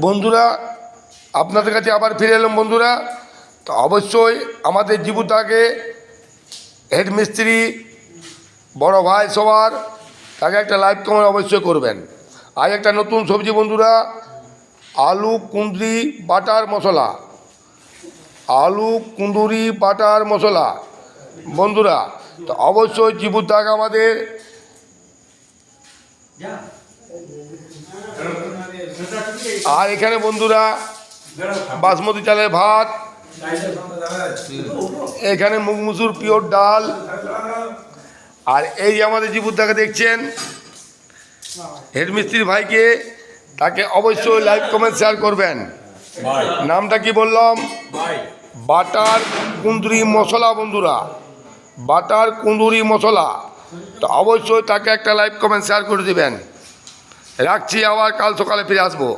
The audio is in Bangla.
বন্ধুরা আপনাদের কাছে আবার ফিরে এলাম বন্ধুরা। তো অবশ্যই আমাদের জীবুতাকে হেডমিস্ত্রি বড় ভাই সবার তাকে একটা লাইভ কমেন্ট অবশ্যই করবেন। আর একটা নতুন সবজি বন্ধুরা, আলু কুঁদরি বাটার মশলা, আলু কুঁদরি বাটার মশলা বন্ধুরা। তো অবশ্যই জীবুতাক আমাদের আর এখানে বন্ধুরা বাসমতি চালের ভাত, এখানে মুগ মুসুর পিওর ডাল। আর এই যে আমাদের জীবুতাকে দেখছেন হেডমিস্ত্রির ভাইকে, তাকে অবশ্যই লাইক কমেন্ট শেয়ার করবেন। নামটা কি বললাম? বাটার কুঁদরি মশলা বন্ধুরা, বাটার কুঁদরি মশলা। তো অবশ্যই তাকে একটা লাইক কমেন্ট শেয়ার করে দেবেন। রাখছি, আবার কাল সকালে ফিরে আসবো।